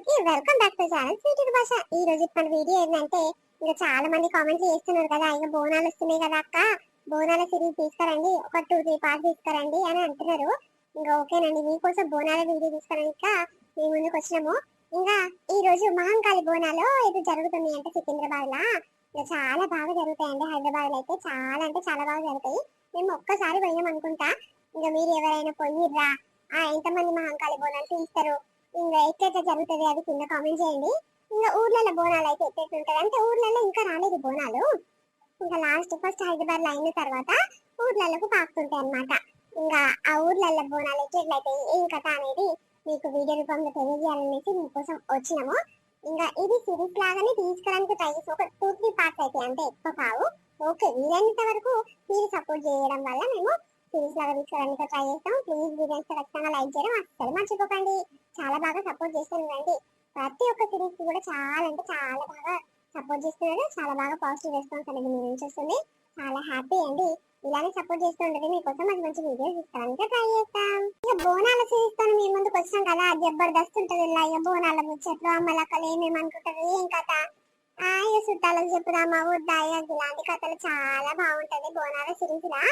అందరికి welcome back to channel sweet భాష. ఈ రోజు మన వీడియో ఏంటంటే ఇంకా చాలా మంది కామెంట్లు చేస్తున్నారు కదా, ఇక బోనాలు వస్తున్నాయి కదా అక్క, బోనాల సిరీస్ తీసుకురండి, ఒక 2-3 పార్ట్ తీసుకురండి అని అంటున్నారు. ఇంకా ఓకేనండి, మీకోసం బోనాల వీడియో తీసుకురాక మీ ముందుకు వచ్చినాము. ఇంకా ఈ రోజు మహంకాళి బోనాలు ఇది జరుగుతుంది అంటే సికింద్రాబాద్ లా ఇంకా చాలా బాగా జరుగుతాయండి. హైదరాబాద్ లో అయితే చాలా అంటే చాలా బాగా జరుగుతాయి. మేము ఒక్కసారి పోయినాం అనుకుంటా. ఇంకా మీరు ఎవరైనా పోయిర్రా, ఎంతమంది మహంకాళి బోనాలు తీస్తారు, ఇంకా ఎట్లెట్లా జరుగుతుంది అది కింద కామెంట్ చేయండి. ఇంకా ఊర్లలో బోనాలు అయితే ఎట్లెట్లుంటది అంటే, ఊర్లలో ఇంకా రాలేదు బోనాలు, ఇంకా లాస్ట్ ఫస్ట్ హైదరాబాద్ లో అయిన తర్వాత ఊర్లలోకి పాకుతుంటాయి అన్నమాట. ఇంకా ఆ ఊర్లలో బోనాలు ఎట్లయితే ఏం కథ అనేది మీకు వీడియో రూపంలో తెలియజేయాలనేసి మీకోసం వచ్చినాము. ఇంకా ఇది సిరీస్ లాగానే తీసుకురానికి ట్రై చేసి ఒక 2-3 పార్ట్స్ అయితే అంటే ఎక్కువ కావు. ఓకే, వీలైనంత వరకు మీరు సపోర్ట్ చేయడం వల్ల మేము సిరీస్ లాగా తీసుకోవడానికి ట్రై చేస్తాం. ప్లీజ్ వీడియోస్ ఖచ్చితంగా లైక్ చేయడం అస్సలు మర్చిపోకండి. చాలా బాగా సపోర్ట్ చేస్తున్నారండి. ప్రతి ఒక్క సిరీస్ కూడా చాలా అంటే చాలా బాగా సపోర్ట్ చేస్తున్నారు. చాలా బాగా పాజిటివ్ రెస్పాన్స్ అనేది మీ నుంచి వస్తుంది. చాలా హ్యాపీ అండి. ఇలానే సపోర్ట్ చేస్తూ ఉంటే మీకోసం మంచి మంచి వీడియోస్ ఇస్తానికి ట్రై చేస్తాం. ఇక బోనాల సిరీస్ తో మీ ముందుకు వచ్చినాం కదా, జబర్దస్త్ ఉంటది. ఇలా ఇక బోనాల ముచ్చట్లు అమ్మలక్కలు ఏమేమి అనుకుంటారు, ఏం కథ, ఇక చుట్టాలకు చెప్పుదామా వద్దా, ఇలాంటి కథలు చాలా బాగుంటది బోనాల సిరీస్ లా.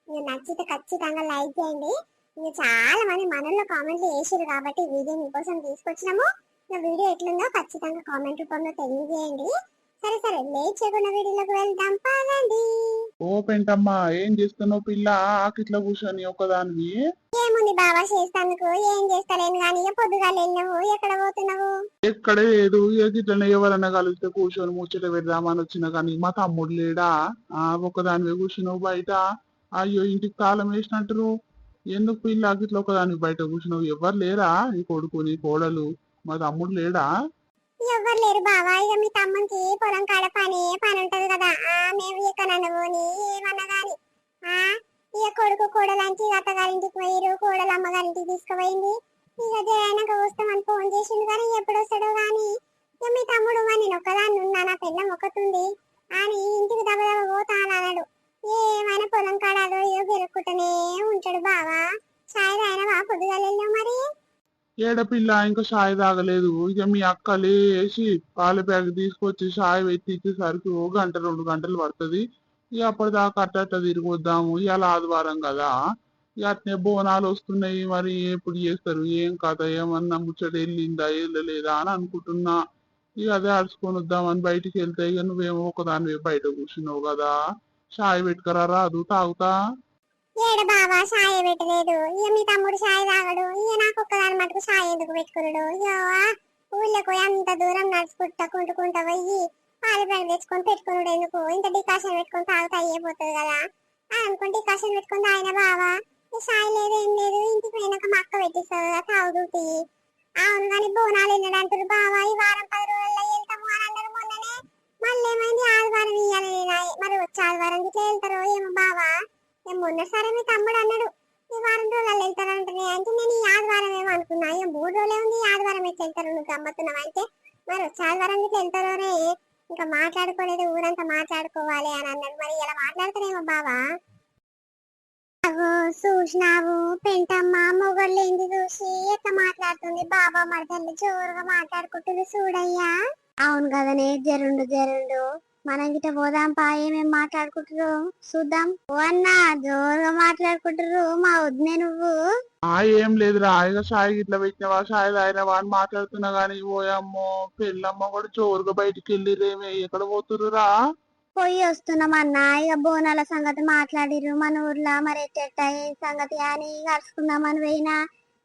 ఇక నచ్చితే ఖచ్చితంగా లైక్ చేయండి. ఇంకా చాలా మంది మనల్లో కామెంట్లు చేసారు కాబట్టి వీడియో మీకోసం తీసుకొచ్చినాము. నా వీడియో ఎట్లుందో ఖచ్చితంగా కామెంట్ రూపంలో తెలియజేయండి. సరే సరే, లేట్ చేయకుండా వీడియోలోకి వెళ్దాం పదండి. ఓ పెంటమ్మా, ఏం చేస్తున్నావు పిల్ల? ఆకిట్లా కూర్చొని ఒకదానివి. ఏముంది బాబా చేస్తానుకు, ఏం చేస్తలేను కానీ ఇక పొద్దుగా వెళ్ళినావు, ఎక్కడ పోతున్నావు? ఎక్కడ లేదు, ఇట్లనే ఎవరన్నా కలిస్తే కూర్చొని ముచ్చట పెడదామని వచ్చినా కానీ మా తమ్ముడు లేడా? ఒకదానివే కూర్చున్నావు బయట. అయ్యో, ఇంటికి తాళం వేసినట్టు. ఎందుకు పిల్ల ఇట్లా ఒకదాని బయట కూర్చున్నావు? ఎవరు లేరా? నీ కొడుకు నీ కోడలు, మా తమ్ముడు లేడా? ఎవరు లేరు బావా, ఇక మీ తమ్మునికి పొలం కాడ పని ఉంటది కదా, మేము ఇక నన్నుని ఏమన్నా గాని ఇక కొడుకు కోడలంచి అత్తగారింటికి పోయిరు, కోడలు అమ్మగారింటికి తీసుకుపోయింది. ఇక జయానక వస్తామని ఫోన్ చేసిండు కానీ ఎప్పుడు వస్తాడో గాని. ఇక మీ తమ్ముడు నేను ఒక్కదాన్ని ఉన్నా, నా పిల్ల మొక్కతుంది అని ఇంటికి దెబ్బ పోతా అని అన్నాడు. ఏమైనా పొలం కాడాలో ఏదో గెలుక్కుంటూనే ఉంటాడు బావా. చాయ్ తాగినవా? పొద్దుగా వెళ్ళావు మరి. ఏడపిల్ల ఇంకా షాయ్ తాగలేదు. ఇక మీ అక్క లేచి పాల ప్యాక్ తీసుకొచ్చి షాయ్ పెట్టి ఇచ్చేసరికి 1-2 గంటలు పడుతుంది. ఇక అప్పటిదాకా అట్ట తిరిగొద్దాము. ఇవాళ ఆదివారం కదా, ఇక అట్నే బోనాలు వస్తున్నాయి. మరి ఎప్పుడు చేస్తారు, ఏం కథ, ఏమన్నా ముచ్చట వెళ్ళిందా వెళ్ళలేదా అని అనుకుంటున్నా. ఇక అదే అడుచుకొని వద్దామని బయటికి వెళ్తే ఇక నువ్వేమో ఒకదానివే బయట కూర్చున్నావు కదా. షాయ్ పెట్టుకురా రాదు, తాగుతా. ఏడ బావా షాయ పెట్టలేదు, ఇక మీ తమ్ముడు షాయ తాగడు, ఇక నాకు ఒక్కదాని మటుకు షాయ ఎందుకు పెట్టుకున్నాడు? ఊళ్ళో పోయి అంత దూరం నడుచుకుంటా కుంటుకుంటా పోయి పాలు ప్యాక్ తెచ్చుకొని పెట్టుకున్నాడు ఎందుకు? ఇంత డికాషన్ పెట్టుకొని తాగుతా అయిపోతుంది కదా అనుకుంటే డికాషన్ పెట్టుకొని తాగిన బావా. షాయ లేదు ఏం లేదు, ఇంటికి పోయినాక మా అక్క పెట్టిస్తుంది కదా తాగుతూ. అవును కానీ బోనాలు వెళ్ళాడు అంటారు బావా, ఈ వారం 10 రోజుల్లో వెళ్తాము అని అన్నారు మొన్ననే. మళ్ళీ ఏమైంది, ఆదివారం ఇయ్యాలి, మరి వచ్చే ఆదివారం ఇట్లా వెళ్తారో ఏమో బావా. మొన్న సరే మీ తమ్ముడు అన్నాడు ఈ వారం రోజులు వెళ్తారంటే, అంటే నేను ఈ ఆదివారం ఏమో అనుకున్నా. 3 రోజులే ఉంది, ఈ ఆదివారం ఎట్లా వెళ్తారు నువ్వు గమ్మత్తున్నావు అంటే, మరి వచ్చే ఆదివారం ఇట్లా వెళ్తారోనే, ఇంకా మాట్లాడుకోలేదు, ఊరంతా మాట్లాడుకోవాలి అని అన్నాడు. మరి ఇలా మాట్లాడతారేమో బావా. చూసినావు పెంటమ్మ మొగళ్ళు ఏంది చూసి ఎట్లా మాట్లాడుతుంది, బాబా మరదళ్ళు జోరుగా మాట్లాడుకుంటుంది చూడయ్యా. అవును కదనే, జరుండు జరుండు, మనం గిట్ట పోదాం పా, ఏమేం మాట్లాడుకుంటారు చూద్దాం. ఓ అన్నా జోరుగా మాట్లాడుకుంటారు మా వద్దే నువ్వు. ఏం లేదురా, ఇక షాయి ఇట్లా పెట్టినవా, షాయి తాగినవా అని మాట్లాడుతున్నా గానీ ఓయమ్మో పెళ్ళమ్మ కూడా జోరుగా బయటికి వెళ్ళిరేమే, ఎక్కడ పోతుర్రురా? పోయి వస్తున్నామన్నా, ఇక బోనాల సంగతి మాట్లాడిరు మన ఊర్లో, మరి ఎట్ట ఏం సంగతి అని కలుసుకుందామని పోయినా.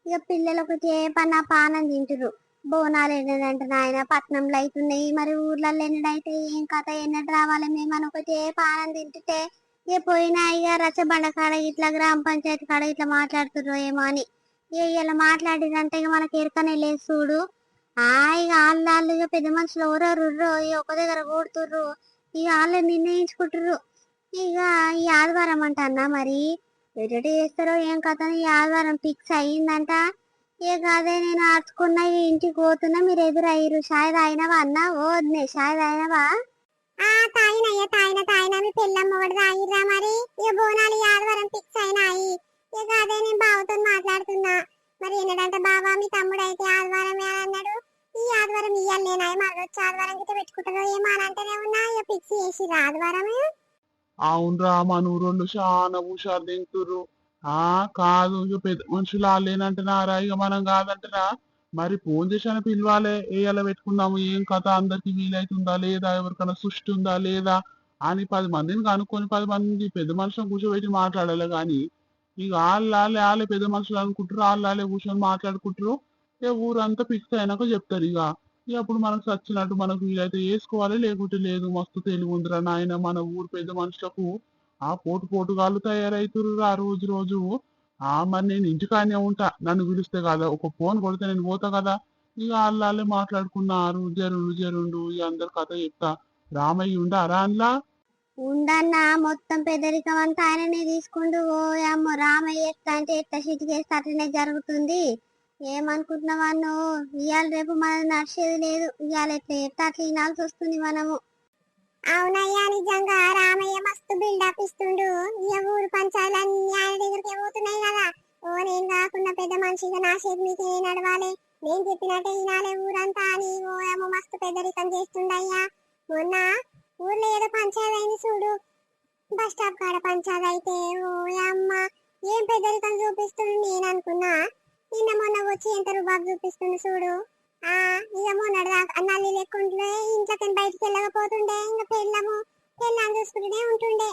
ఇక పిల్లలు ఒకటి పన్నా పానం తింటురు. బోనాలు ఎన్నడంటే నాయన పట్నంలో అవుతున్నాయి, మరి ఊర్లలో ఎన్నడైతే ఏం కథ, ఎన్నడు రావాలి మేము ఒకటి పానం తింటుంటే ఇక పోయినా. ఇక రచ్చబండ కాడ ఇట్లా గ్రామ పంచాయతీ కాడ ఇట్లా మాట్లాడుతుర్రు ఏమో అని. ఇక ఇలా మాట్లాడినంటే ఇక మనకి ఎరకనే లేదు చూడు. ఇక వాళ్ళు ఇక పెద్ద మనుషులు ఎవరెవరు ఒక దగ్గర కూడుతుర్రు, ఇక వాళ్ళే నిర్ణయించుకుంటారు. ఇక ఈ ఆదివారం అంట అన్న మరి ఎటు చేస్తారో ఏం కథ, ఈ ఆదివారం ఫిక్స్ అయ్యిందంట. ఇక అదే నేను ఆడుకున్నా, ఇంటికి పోతున్నా, మీరు ఎదురయ్యారు. షాయ్ తాగినవా అన్న? వద్దే షాయ్ తాగినవా? తాగిన మీ పెళ్ళమ్మ కూడా తాగిరా మరి. ఇక బోనాలు ఈ ఆదివారం ఫిక్స్ అయినాయి. ఇక అదే నేను బావతో మాట్లాడుతున్నా. మరి ఏంటంటే బావా మీ తమ్ముడు అయితే ఆదివారమే అన్నాడు. ఈ ఆదివారం ఇయ్యాలి నేను మళ్ళీ వచ్చి ఆదివారం గిట్ట పెట్టుకుంటారో ఏమో అని అంటేనే ఉన్నా ఇక ఫిక్స్ చేసి ఆదివారమే. అవునరా మన ఊరోళ్ళు చాలా హుషారు దింకుతుర్రు. కాదు ఇక పెద్ద మనుషులు వాళ్ళేనంటున్నారా ఇక మనం కాదంటున్నా. మరి ఫోన్ చేసాను పిలవాలే ఎలా పెట్టుకుందాము ఏం కథ అందరికి వీలైతుందా లేదా ఎవరికైనా సృష్టి ఉందా లేదా అని 10 మందిని కనుక్కొని 10 మంది పెద్ద మనుషులను కూర్చోబెట్టి మాట్లాడాలి కానీ ఇక వాళ్ళే పెద్ద మనుషులు అనుకుంటారు వాళ్ళే కూర్చొని మాట్లాడుకుంటారు. ఇక ఊరంతా ఫిక్స్ అయినాక చెప్తారు ఇక అప్పుడు మనకు చచ్చినట్టు మనకు వీలైతే వేసుకోవాలి లేకుంటే లేదు. మస్తు తెలివి ఉందిరా నాయన మన ఊరు పెద్ద మనుషులకు. పోటుగాళ్ళు తయారైతుర్రు ఆ రోజు రోజు. మరి నేను ఇంటికాడనే ఉంటా నన్ను పిలిస్తే కదా ఒక ఫోన్ కొడితే నేను పోతా కదా. ఇక వాళ్ళే మాట్లాడుకున్నారు జరుండు ఇక అందరు కథ చెప్తా. రామయ్య ఉండారా అందులో? ఉండన్నా మొత్తం పెద్దరికం అంతా ఆయననే తీసుకుంటూ ఓ అమ్మ రామయ్య ఎట్లా అంటే ఎట్లా సిటికేస్తే అట్లనే జరుగుతుంది. ఏమనుకుంటున్నావా నువ్వు? ఇవాళ రేపు మనది నడిచేది లేదు. ఇవాళ ఎట్లా చెప్తే అట్లా వినాల్సి వస్తుంది మనము. అవునయ్యా నిజంగా రామయ్య మస్తు బిల్డప్ ఇస్తుండు. ఇక ఊరు పంచాయతీలన్నీ ఆయన దగ్గరికి పోతున్నాయి కదా. ఓ నేను కాకుండా పెద్ద మనిషిగా నా చేతి మీకే నడవాలి, నేను చెప్పినట్టే వినాలే ఊరంతా అని ఓ ఏమో మస్తు పెద్దరికం చేస్తుండయ్యా. మొన్న ఊర్లో ఏదో పంచాయతీ అయింది చూడు, బస్ స్టాప్ కాడ పంచాయతీ అయితే ఓ అమ్మ ఏం పెద్దరికం చూపిస్తుండు. నేను అనుకున్నా నిన్న మొన్న వచ్చి ఎంత రుబాబు చూపిస్తుండు చూడు. ఇక మొన్నటి దాకా నల్లి లెక్కుంటుండే ఇంట్లోకి బయటికి వెళ్ళకపోతుండే ఇంకా పెళ్ళాం చూసుకుంటూనే ఉంటుండే.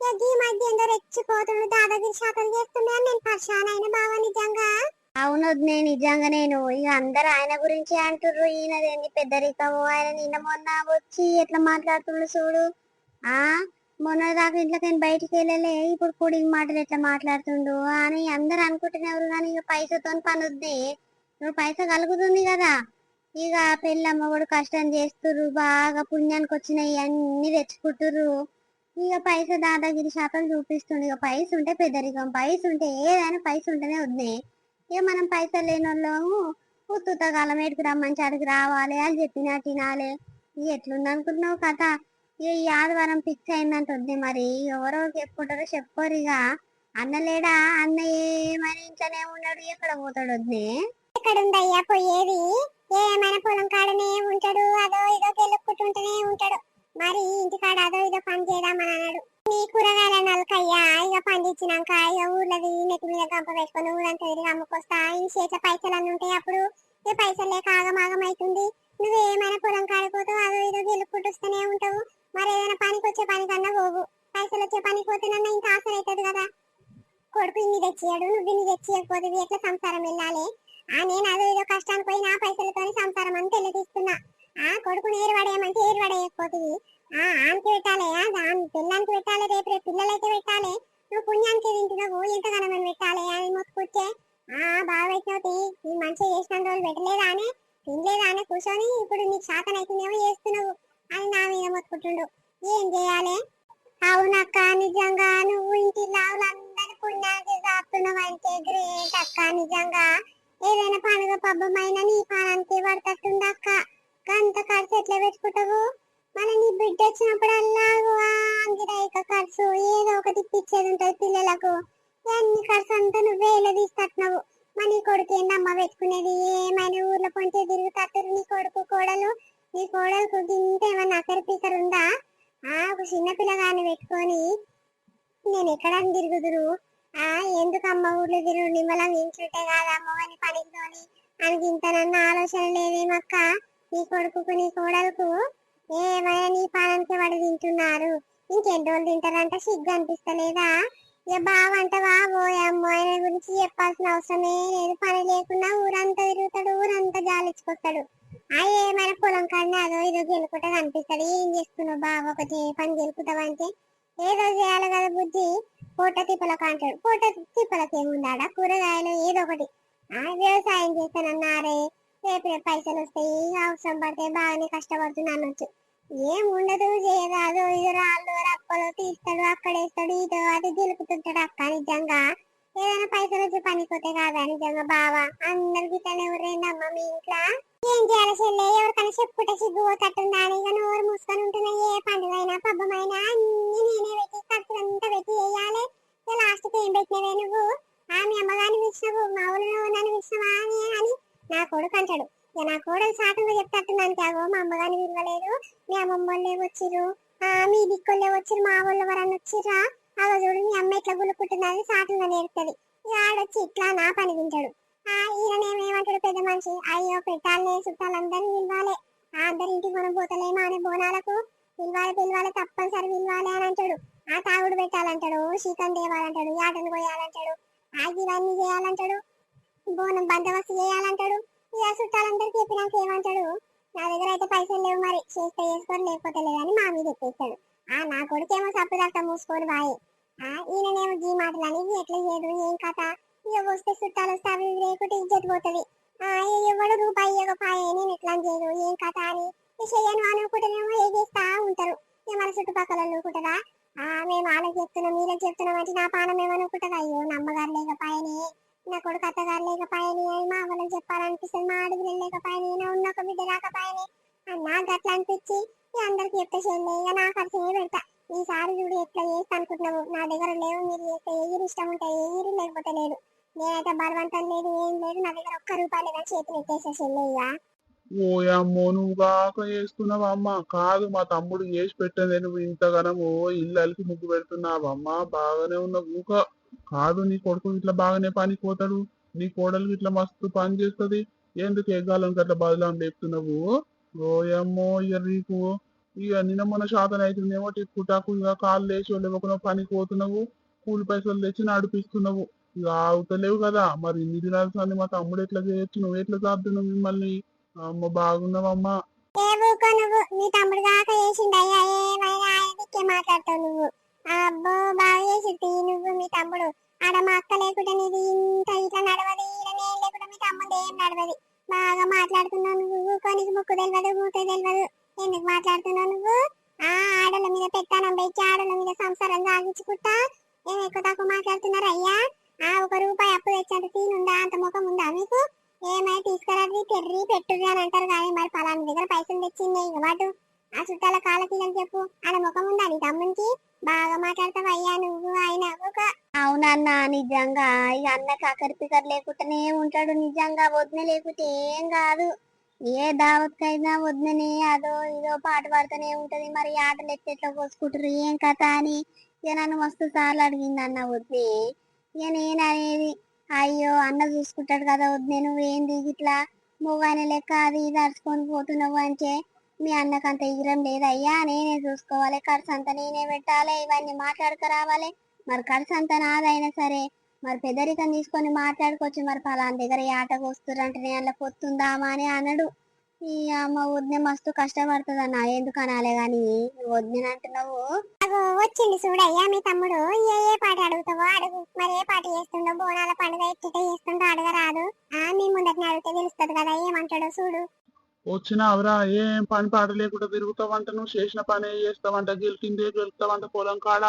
ఇక ఈ మధ్య ఎంతో రెచ్చిపోతుండు దాదాగిరి శాతం చేస్తుండే అని నేను పరిశాన్ అయిన బావ నిజంగా. అవును నేను నిజంగా నేను ఇక అందరు ఆయన గురించి అంటుర్రు. ఈయనదేంది పెద్దరికము, ఆయన నిన్న మొన్న వచ్చి ఎట్లా మాట్లాడుతుండు చూడు. ఆ మొన్న దాకా ఇంట్లోకి బయటికి వెళ్ళలే ఇప్పుడు కూడింగ్ మాటలు ఎట్లా మాట్లాడుతుండు అని అందరు అనుకుంటున్నారు. కానీ ఇక పైసతో పని వద్దే, నువ్వు పైస కలుగుతుంది కదా. ఇక పెళ్ళమ్మ కూడా కష్టం చేస్తుర్రు, బాగా పుణ్యానికి వచ్చినాయి అన్ని తెచ్చుకుంటుర్రు. ఇక పైస దాదాగిరి శాతం చూపిస్తుంది. ఇక పైస ఉంటే పెద్దరికం, పైస ఉంటే ఏదైనా పైస ఉంటేనే వద్దే. ఇక మనం పైసలు లేని వాళ్ళము ఉత్తుతకాలం ఎటుకు రమ్మంచి అడిగి రావాలి అని చెప్పినట్టు తినాలి. ఇక ఎట్లుంది అనుకుంటున్నావు కథ? ఇక ఈ ఆదివారం ఫిక్స్ అయిందంట వద్దే. మరి ఎవరో చెప్పుకుంటారో చెప్పుకోరు. ఇక అన్న లేడా? అన్న ఏమైనా ఇంట్లోనే ఉన్నాడు, ఎక్కడ పోతాడు వద్దే? ఎక్కడుందయ్యా పోయేది? ఏమైనా పొలం కాడనే ఉంటాడు, అదో ఇదో గెలుక్కుంటుంటూనే ఉంటాడు. మరి ఇంటికాడ అదో ఇదో పని చేద్దామని అన్నాడు. నీ కూరగాయల నలకయ్యా ఇక పండించినాక ఇక ఊర్లది నెత్తి మీద గంప పెట్టుకుని ఊరంతా తిరిగి అమ్ముకొస్తా. ఈ చేసే పైసలు అన్నీ ఉంటాయి అప్పుడు. ఇక పైసలు లేక ఆగమాగం అవుతుంది. నువ్వు ఏమైనా పొలం కాడిపోతావు, అదో ఇదో గెలుక్కుంటూ వస్తూనే ఉంటావు. మరి ఏదైనా పనికి వచ్చే పని కన్నా పోవు. పైసలు వచ్చే పనికి పోతేనన్నా ఇంకా ఆసర అవుతుంది కదా. కొడుకు ఇన్ని తెచ్చియాడు, నువ్వు ఇన్ని తెచ్చియకపోతే ఎట్లా సంసారం వెళ్ళాలి? నేను అదో ఏదో కష్టానికి పోయి నా పైసలతో సంసారం అంతా వెళ్ళి తీసుకున్నా. కొడుకుని ఏరువాడేయమంటే ఏరువాడేయకపోతుంది. ఆమెకి పెట్టాలి, దాని పిల్లానికి పెట్టాలి, రేపు పిల్లలైతే పెట్టాలి. నువ్వు పుణ్యానికి తింటున్నావు ఎంతగానో పెట్టాలి అని మొత్తుకొచ్చే. బాగా పెట్టినవుతి నీ మంచిగా చేసిన రోజులు పెట్టలేదా అని తినలేదా అని కూర్చొని ఇప్పుడు నీకు శాతం అవుతుందేమో చేస్తున్నావు అని నా మీద మొత్తుకుంటుండు. ఏం చేయాలి? అవునక్క నిజంగా నువ్వు ఇంటి లావులందరి పుణ్యానికి దాపుతున్నావు అంటే గ్రేట్ అక్క. నిజంగా ఏదైనా పండుగ పబ్బమైనా నీ పానానికి పడతట్టుంది అక్క. గంత ఖర్చు ఎట్లా పెట్టుకుంటావు? మన నీ బిడ్డ వచ్చినప్పుడల్లా అంగిరాయిక ఖర్చు ఏదో ఒకటి ఇప్పించేది ఉంటుంది పిల్లలకు. అన్ని ఖర్చు అంతా నువ్వే ఇలా తీసుకొస్తున్నావు. మరి నీ కొడుకు ఏందమ్మ పెట్టుకునేది? ఏమైనా ఊర్లో పొంటే తిరుగుతారు నీ కొడుకు కోడలు. నీ కోడలకు ఇంత ఏమన్నా అకరి పీకరు ఉందా? ఒక చిన్న పిల్లగాన్ని పెట్టుకొని నేను ఎక్కడ తిరుగుదురు? ఎందుకమ్మ ఊర్లో తిరుగు నిమ్మలం ఇంచుంటే కాదమ్మ అని పనితోని అని ఇంతనన్న ఆలోచన లేదేమక్క? నీ కొడుకు నీ కోడలకు ఏమైనా నీ పాలనకి పడి తింటున్నారు. ఇంకెన్ని రోజులు తింటారంట సిగ్గు అనిపిస్తలేదా? ఇక బావంటవా పోయమ్మో ఆయన గురించి చెప్పాల్సిన అవసరమే లేదు. పని లేకున్నా ఊరంతా తిరుగుతాడు, ఊరంతా జాలించుకొస్తాడు. ఏమైనా పొలం కాడనే అదో ఇదో గెలుకుంటా కనిపిస్తాడు. ఏం చేస్తున్నావు బావ? ఒకటి పని గెలుపుతావంటే ఏదో చేయాలి కదా బుద్ధి. పూట తిప్పలకు అంటాడు. పూట తిప్పలకు ఏముందాడా? కూరగాయలు ఏదో ఒకటి వ్యవసాయం చేస్తానన్నారే రేపు పైసలు వస్తాయి, అవసరం పడితే బాగానే కష్టపడుతున్నా అనొచ్చు. ఏం ఉండదు చేయరాదు. ఇది రాళ్ళు రప్పలు తీస్తాడు, అక్కడేస్తాడు, ఇదో అది గెలుపుతుంటాడు అక్క. నిజంగా ఏదైనా పైసలు వచ్చి పనిపోతే కాదా నిజంగా బావా? అందరికి ఇట్లనే ఎవరైందమ్మా మీ ఇంట్లో? ఏం చేయాలి చెల్లె? ఎవరికైనా చెప్పుకుంటే సిగ్గు పోతట్టుందా అని ఇక నోరు మూసుకొని ఉంటున్నాయి. ఏ పండుగైనా పబ్బమైనా అన్ని నేనే పెట్టి ఖర్చులంతా పెట్టి వేయాలి. లాస్ట్కి ఏం పెట్టినవే నువ్వు? మీ అమ్మగారిని పిలిచినవు, మా ఊళ్ళో నన్ను పిలిచినవా అని నా కొడుకు అంటాడు. ఇక నా కోడలు శాతంగా చెప్తాట్టున్నాను కాగో మా అమ్మగారిని విలువలేదు, మీ అమ్మమ్మ వాళ్ళే వచ్చిర్రు, మీ దిక్కోళ్ళే వచ్చిర్రు, మా వాళ్ళు ఎవరన్నా వచ్చిర్రా, అగో చూడు మీ అమ్మ ఇట్లా గులుకుంటున్నది శాతంగా నేర్పుతుంది. ఇక ఆడొచ్చి ఇట్లా నా పని వింటాడు. ఈయనేమేమంటాడు పెద్ద మనిషి, అయ్యో పెట్టాలే చుట్టాలందరినీ పిలవాలి, అందరి ఇంటికి మనం పోతలేమా అనే బోనాలకు పిలవాలి తప్పనిసరి పిలవాలి అని అంటాడు. ఆ తాగుడు పెట్టాలంటాడు, చికెన్ తేవాలంటాడు, యాటలు కోయాలంటాడు, ఇవన్నీ చేయాలంటాడు, బోనం బందోబస్తు చేయాలంటాడు. ఇక చుట్టాలందరికీ చెప్పినాక ఏమంటాడు, నా దగ్గర అయితే పైసలు లేవు, మరి చేస్తే చేసుకొని లేకపోతే లేదని మా మీద ఎత్తేస్తాడు. నా కొడుకేమో సప్పుదాకా మూసుకొని బాయే, ఈయననేమో గీ మాటలని ఎట్లా చేయదు ఏం కథ, ఇక వస్తే చుట్టాలు వస్తే అవి లేకుంటే ఇజ్జత్ పోతుంది, ఎవడు రూపాయి ఇవ్వకపోయే నేను ఎట్లా చేయదు ఏం కథ అని చెయ్యను అనుకుంటేనేమో ఏగేస్తా ఉంటారు. ఇక మన చుట్టుపక్కల అనుకుంటారా, మేము వాళ్ళకి చెప్తున్నాం వీళ్ళకి చెప్తున్నాం అంటే నా పానం ఏమనుకుంటారు, అయ్యో నా అమ్మగారు లేకపోయని, నా కొడుకు అత్తగారు లేకపోయని, మా వాళ్ళకి చెప్పాలనిపిస్తుంది, మా అడుగులు లేకపోయని, నా ఉన్న ఒక బిడ్డ రాకపోయని నాకు అట్లా అనిపించి అందరికి చెప్తే చెల్లె ఇక నా ఖర్చు పెడతా, ఈసారి చూడు ఎట్లా చేస్తా అనుకుంటున్నావు, నా దగ్గర లేవు, మీరు చేస్తే ఎగిరి ఇష్టం ఉంటే ఎగిరి లేకపోతే లేదు, నేనైతే బలవంతం లేదు ఏం లేదు, నా దగ్గర ఒక్క రూపాయలు లేదని చేతులు ఎత్తేసా చెల్లెయ్య. ఓయమ్మో నువ్వు కాక చేస్తున్నావమ్మా, కాదు మా తమ్ముడు చేసి పెట్టండి, నువ్వు ఇంతగానో ఇళ్ళకి ముగ్గు పెడుతున్నావమ్మా, బాగానే ఉన్నావు ఊక. కాదు నీ కొడుకు ఇట్లా బాగానే పనికి పోతాడు, నీ కోడలు ఇట్లా మస్తు పని చేస్తుంది, ఎందుకు ఎగ్గాలని అట్లా బదులు లేపుతున్నావు. ఓయమ్మో ఇక నీకు ఇక నిన్న మన శాతం అవుతుందేమో టిక్కుటాకు ఇక కాళ్ళు లేచి లేవకుండా పనికి పోతున్నావు, కూలి పైసలు తెచ్చి నడిపిస్తున్నావు, ఇక అవుతలేవు కదా, మరి ఇన్ని దినాల్సింది మా తమ్ముడు ఎట్లా చేయొచ్చు, నువ్వు ఎట్లా సాధ్యం మిమ్మల్ని. అమ్మ బాగున్నావమ్మా. నువ్వు నీ తమ్ముడు దాకా చేసిండయ్యా, ఏమైనా ఆయనకే మాట్లాడతావు నువ్వు, అబ్బో బాగా చేసి నువ్వు మీ తమ్ముడు, ఆడ మా అక్క లేకుండా నీది ఇంత ఇట్లా నడవది, నేను లేకుండా మీ తమ్ముడు ఏం నడవది, బాగా మాట్లాడుతున్నావు నువ్వు, కొనికి ముక్కు తెలియదు మూత తెలియదు, ఎందుకు మాట్లాడుతున్నావు నువ్వు, ఆడల మీద పెట్టానం పెట్టి ఆడల మీద సంసారం సాగించుకుంటా ఏం ఎక్కువ తక్కువ మాట్లాడుతున్నారు అయ్యా, ఒక రూపాయి అప్పు తెచ్చంత తీనుందా, అంత ముఖం ఉందా మీకు, ఏమైనా తీసుకురాది తెర్రి పెట్టుది అని అంటారు కానీ మరి పలానా దగ్గర పైసలు తెచ్చింది ఇవ్వడు, ఆ చుట్టాల కాళ్ళ తీగలు చెప్పు, ఆడ ముఖం ఉందా నీ తమ్మునికి, బాగా మాట్లాడతావు అయ్యా నువ్వు ఆయన ఒక. అవునన్నా నిజంగా ఇక అన్నకి అక్కడి పికర్ లేకుండానే ఉంటాడు, నిజంగా వదిన లేకుంటే ఏం కాదు, ఏ దావత్కైనా వదిననే అదో ఇదో పాట పాడుతూనే ఉంటది, మరి ఆటలు ఎట్లా పోసుకుంటారు ఏం కథ అని ఇక నన్ను మస్తు సార్లు అడిగింది అన్న వద్దే, ఇక నేను అనేది అయ్యో అన్న చూసుకుంటాడు కదా వద్దే, నువ్వేంది ఇట్లా మొగాయన లెక్క అది ఇది అరుచుకొని పోతున్నావు అంటే, మీ అన్నకంత ఇగరం లేదయ్యా, నేనే చూసుకోవాలి, ఖర్చు అంతా నేనే పెట్టాలి, ఇవన్నీ మాట్లాడుకురావాలి, మరి ఖర్చు అంతా నాదైనా సరే మరి పెద్దరికం తీసుకొని మాట్లాడుకోవచ్చు, మరి పలానా దగ్గర ఆటకు వస్తురంటే నేను అలా పొత్తుందామా అని అన్నాడు. ఈ అమ్మ వద్దే మస్తు కష్టపడుతుంది అన్న, ఎందుకు అనాలే గాని నువ్వు వద్దే అంటున్నావు. వచ్చింది చూడయ్యా మీ తమ్ముడు, ఏ పాట అడుగుతావో అడుగు, మరి ఏ పాట చేస్తుండో, బోనాల పండుగ ఎట్ట చేస్తుండో అడగరాదు, మీ ముందటిని అడిగితే తెలుస్తుంది కదా ఏమంటాడో చూడు. వచ్చినావురా, ఏం పని పాట లేకుండా తిరుగుతావంట, నువ్వు చేసిన పని చేస్తావంట, గెలిచిందే గెలుస్తావంట, పొలం కాడ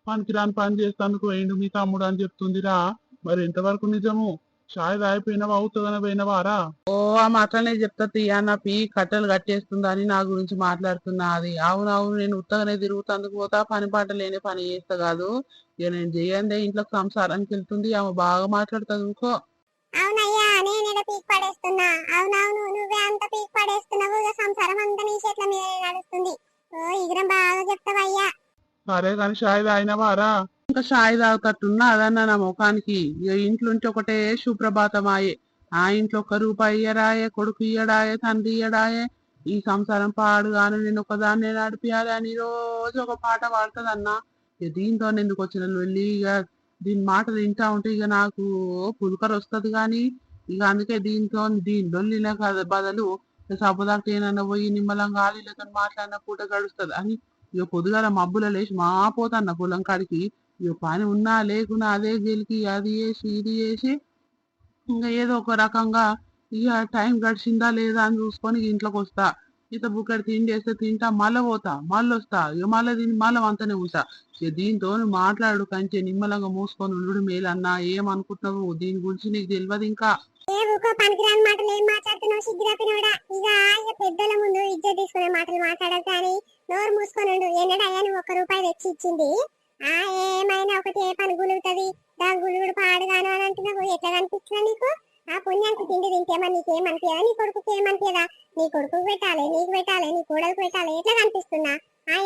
పనికిరాని పని చేస్తానికి పోయిండు మీ తమ్ముడు అని చెప్తుందిరా, మరి ఎంతవరకు నిజము, షాయి అయిపోయినవా అవుతుందని పోయినవారా. ఓ ఆమె అట్లనే చెప్తా తీయా, నా పీ కట్టెలు కట్టేస్తుందా అని నా గురించి మాట్లాడుతున్నా, అది అవునవును నేను ఉత్తగానే తిరుగుతందుకు పోతా, పని పాట లేని పని చేస్తా కాదు, ఇక నేను చేయందే ఇంట్లో సంసారానికి వెళ్తుంది, ఆమె బాగా మాట్లాడుతుంది ఇంకో. అవునయ్యా నేను పీక్ పడేస్తున్నా, అవునవును నువ్వే అంత పీక్ పడేస్తున్నావు, ఇక సంసారం అంతా నీ చేతుల మీద నడుస్తుంది, ఇగరం బాగా చెప్తావయ్యా. సరే కానీ షాయి తాగినవారా, ఇంకా షాయి తాగుతట్టున్నా అదన్నా నా ముఖానికి, ఇక ఇంట్లోంచి ఒకటే సుప్రభాతమాయే, ఆ ఇంట్లో ఒక్క రూపాయి ఇయ్యడాయే, కొడుకు ఇయ్యడాయే, తండ్రి ఇయ్యడాయే, ఈ సంసారం పాడుగాను నేను ఒకదాన్ని నడిపియాలి అని రోజు ఒక పాట పాడుతుందన్నా, ఇక దీంతో ఎందుకు వచ్చిన వెళ్ళి ఇక దీని మాట వింటా ఉంటే ఇక నాకు పులుకర వస్తుంది కానీ, ఇక అందుకే దీని లొల్లిన బదులు సబ్బుదాకా ఏనన్నా పోయి నిమ్మలంగా ఆలీలతో మాట్లాడిన పూట గడుస్తుంది అని ఇక పొద్దుగాల మబ్బుల లేచి మాపోతాన్న పొలం కాడికి, ఇక పని ఉన్నా లేకున్నా అదే గెలికి అది చేసి ఇది చేసి ఇంకా ఏదో ఒక రకంగా ఇక టైం గడిచిందా లేదా అని చూసుకొని ఇంట్లోకి వస్తా, ఇంత బుక్కడి తిండి వేస్తే తింటా, మళ్ళీ పోతా మళ్ళీ వస్తా, ఇక మళ్ళీ దీన్ని మళ్ళీ అంతనే ఉంటా, ఇక దీంతో మాట్లాడు కంటే నిమ్మలంగా మూసుకొని ఉండు మేలన్నా, ఏమనుకుంటున్నావు దీని గురించి నీకు తెలియదు ఇంకా. పనికిరాని మాటలు ఏం మాట్లాడుతున్నావు సిగ్గురాపినోడా, ఇక పెద్దల ముందు ఇజ్జత్ తీసుకునే మాటలు మాట్లాడదు కానీ నోరు మూసుకొని ఉండు, ఎన్నడయ్యా నువ్వు ఒక్క రూపాయి తెచ్చి ఇచ్చింది, ఏమైనా ఒకటి ఏ పని గులుగుతుంది, దాని గులుగుడు పాడుగాను అని అంటున్నావు, ఎట్లా కనిపిస్తున్నా నీకు, ఆ పుణ్యానికి తిండి తింటేమని నీకేమనిపించదా, నీ కొడుకుకి ఏమనిపించదా? నీ కొడుకు పెట్టాలి, నీకు పెట్టాలి, నీ కోడలకు పెట్టాలి, ఎట్లా కనిపిస్తున్నా?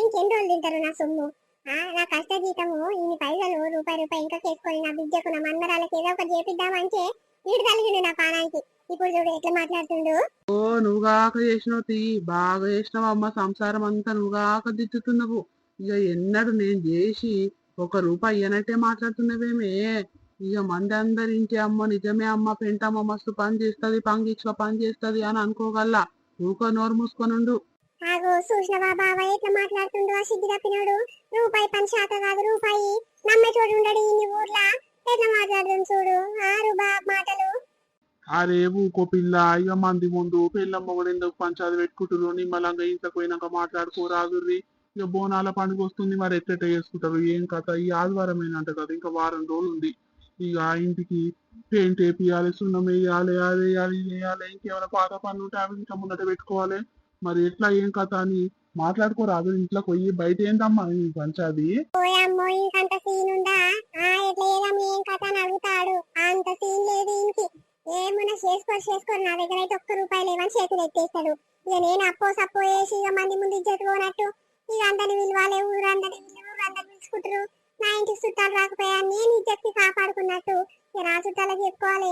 ఇంకెన్ని రోజులు తింటారు నా సొమ్ము? నా కష్ట జీతము ఇన్ని పైసలు రూపాయి రూపాయి ఇంకా చేసుకొని నా బిడ్డకు నా మన్మరాలకి ఏదో ఒకటి చేపిద్దామంటే వీడు కలిగిండు నా పానానికి. ఇప్పుడు చూడు ఎట్లా మాట్లాడుతుండు. ఓ నువ్వుగాక చేసినావు తీ, బాగా చేసినావు అమ్మ. సంసారం అంతా నువ్వుగాక దిద్దుతున్నావు. ఇక ఎన్నడు నేను చేసి ఒక రూపాయి ఇయ్యనట్టే మాట్లాడుతున్నావేమే. ఇక మంది అందరి ఇంటి అమ్మ నిజమే అమ్మ, పెంటమ్మ మస్తు పని చేస్తుంది, పంగిచ్చుక పని చేస్తుంది అని అనుకోగల్లా. ఊక నోరు మూసుకొనుండు. చూసినవా బాబా ఎట్లా మాట్లాడుతుండో? ఆ సిద్ధి తప్పినాడు. రూపాయి పని శాత కాదు, రూపాయి నమ్మే చోటు ఉండడు ఈ ఊర్లా. ఎట్లా మాట్లాడుతుంది చూడు మాటలు. అరే ఊకో పిల్ల, ఇక మంది ముందు పెళ్ళమ్మ కూడా ఎందుకు పంచాది పెట్టుకుంటారు? నిమ్మలంగా ఇంట్లోకి పోయినాక మాట్లాడుకోరాదుర్రి. ఇక బోనాల పండుగ వస్తుంది, మరి ఎట్ట చేసుకుంటారు? ఏం కథ? ఈ ఆదివారం అయినంట కదా, ఇంకా వారం రోజులు ఉంది. ఇక ఇంటికి పెయింట్ వేపియాలి, సున్నం వేయాలి, అది వేయాలి, ఇది వేయాలి. ఇంకేమైనా పాత పనులు ఉంటే అవి ఇంకా ముందట పెట్టుకోవాలి. మరి ఎట్లా ఏం కథ అని మాట్లాడుకోరాదు. ఇంట్లోకి పోయి బయట ఏందమ్మా ఈ పంచాది? ఓయమ్మో ఇంకంత సీన్ ఉందా? ఎట్లా ఏం కథ అని అడుగుతాడు. అంత సీన్ లేదు ఇంకి. ఏమన్నా చేసుకోరు. నా దగ్గర అయితే ఒక్క రూపాయి లేవని చేతులు ఎత్తేస్తాడు. ఇక నేను అప్పో సప్పో వేసి ఇక మంది ముందు ఇజ్జత్ పోనట్టు ఇక అందరిని విలువాలే, ఊరందరి పిలుచుకుంటారు. నా ఇంటికి చుట్టాలు రాకపోయా నేను ఇజ్జత్కి కాపాడుకున్నట్టు ఇక నా చుట్టాలకు చెప్పుకోవాలి.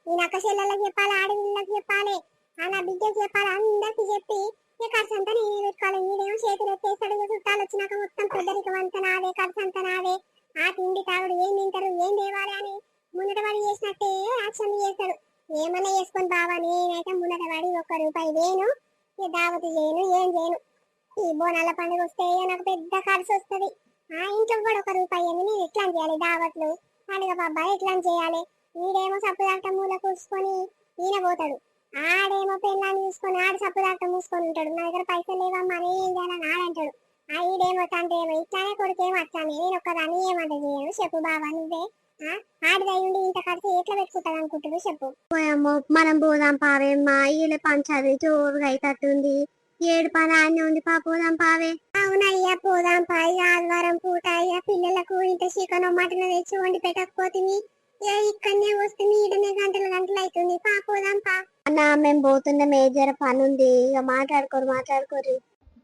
నేను అక్క చెల్లెళ్ళకి చెప్పాలి, ఆడపిల్లలకు చెప్పాలి, నా బిడ్డకి చెప్పాలి, అందరికి చెప్పి ఇక ఖర్చు అంతా నేనే పెట్టుకోవాలి. వీడేమో చేతులు ఎత్తేస్తాడు. ఇక చుట్టాలు వచ్చినాక మొత్తం పెద్దరికి వంత నాదే, ఖర్చు అంతా నాదే. తిండి తాగుడు ఏం తింటారు, ఏం తేవాలి అని ముందట వాడి చేసినట్టే యాక్షన్ చేస్తాడు. ఏమన్నా చేసుకొని బాబా, నేనైతే ముందట వాడి ఒక్క రూపాయి లేను, ఈ దావతి చేయను, ఏం చేయను. ఈ బోనాల పండుగ వస్తే నాకు పెద్ద ఖర్చు వస్తుంది. ఇంట్లో కూడా ఒక రూపాయి ఏమి నేను ఎట్లా చేయాలి? దావత్లు పండుగ బాబా ఎట్లా చేయాలి? వీడేమో సప్పుదాట మూల కూర్చుకొని ఈయన పోతాడు. ఆడేమో పెళ్ళాన్ని చూసుకొని ఆడు సప్పుదాట మూసుకొని ఉంటాడు. నా దగ్గర పైసలు లేవమ్మా అని ఏం చేయాలని ఆడంటాడు. ఈడేమో తండ్రి ఏమో ఇట్లానే కొడుకేమో వచ్చాను, నేను ఒక్కదాన్ని ఏమంత చేయను. చెప్పు బాబా నువ్వే. ఆడిదయ్యుండి ఇంత ఖర్చు ఎట్లా పెట్టుకుంటాను అనుకుంటారు చెప్పు. మనం పోదాం పావేమ్మా, ఈయన పంచాది జోరుగా అయితట్టుంది. ఏడు పని ఆయన ఉంది పోదాం పావే. అవునయ్యా పోదాం పా. ఆదివారం పూట అయ్యా పిల్లలకు ఇంత చికెన్ మటన్ తెచ్చి వండి పెట్టకపోతే ఇక్కడనే వస్తే ఈడనే గంటలు అవుతుంది. పోదాం పా. అన్నా మేము పోతున్న మేజర్ పని ఉంది, ఇక మాట్లాడుకోరు.